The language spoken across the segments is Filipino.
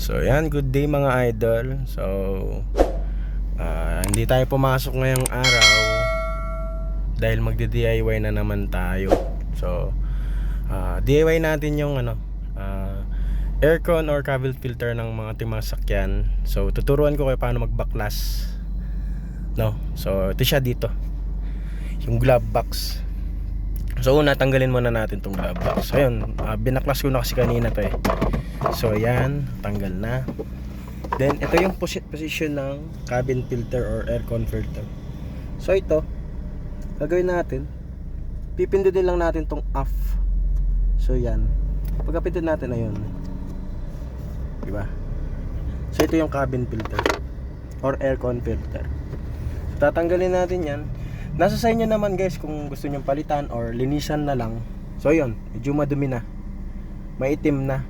So yan, good day mga idol. So hindi tayo pumasok ngayong araw dahil magdi-DIY na naman tayo. So DIY natin yung aircon or cable filter ng mga timasakyan. So tuturuan ko kayo paano magbaklas. No? So ito siya dito, yung glove box. So una, tanggalin muna natin tong glove box. Ayun, binaklas ko na kasi kanina to eh. So ayan, tanggal na. Then ito yung position ng cabin filter or aircon filter. So ito, gagawin natin, pipindutin lang natin tong off. So yan, pagkapindot natin, ayun, diba? So ito yung cabin filter or aircon filter. So tatanggalin natin yan. Nasa sa inyo naman guys kung gusto nyo palitan or linisan na lang. So yun, medyo madumi na, maitim na.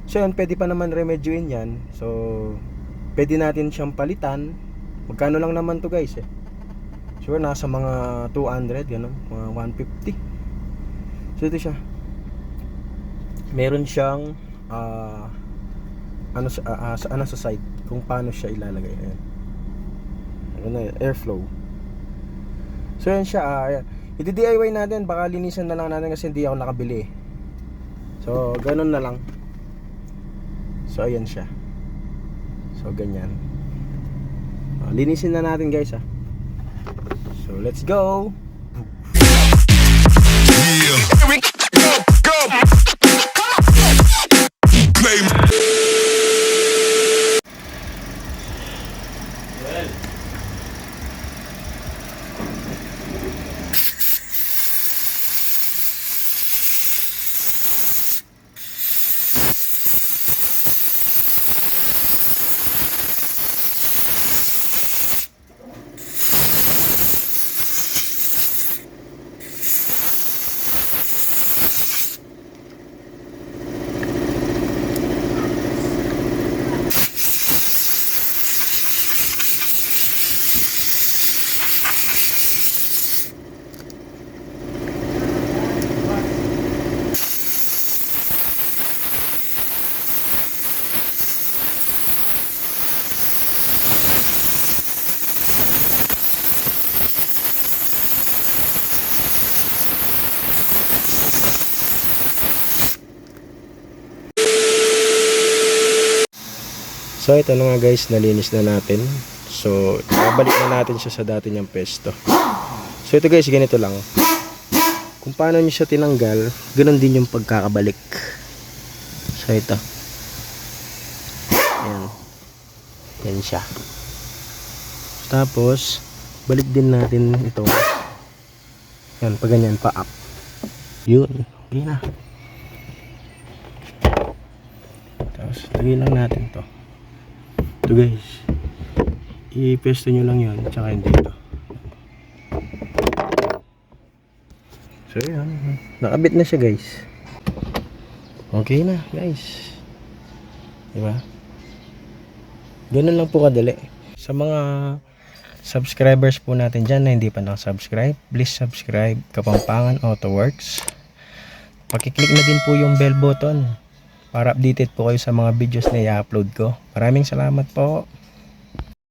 So yun, pwede pa naman remedyoin yan. So pwede natin siyang palitan. Magkano lang naman to guys eh? Sure, nasa mga 200, gano'n, mga 150. So ito siya, meron siyang sa side kung paano siya ilalagay. Ayan, airflow. So yan siya, i-DIY natin, baka linisan na lang natin kasi hindi ako nakabili. So ganun na lang. So ayan siya. So ganyan. Linisin na natin guys ha. So let's go. So ito na nga guys, nalinis na natin. So babalik na natin siya sa dati niyang pesto. So ito guys, ganito lang. Kung paano niyo siya tinanggal, ganoon din yung pagkakabalik. So ito, ayan, yan siya. Tapos balik din natin ito. Yan, pag ganyan, pa up. Yun, okay na. Tapos lagay lang natin to. Ito guys, i-pesto nyo lang yun, tsaka hindi ito. So yan, nakabit na siya guys. Okay na guys, diba? Ganun lang po kadali. Sa mga subscribers po natin dyan na hindi pa nakasubscribe, please subscribe Kapampangan Autoworks. Pakiclick na din po yung bell button para updated po kayo sa mga videos na i-upload ko. Maraming salamat po.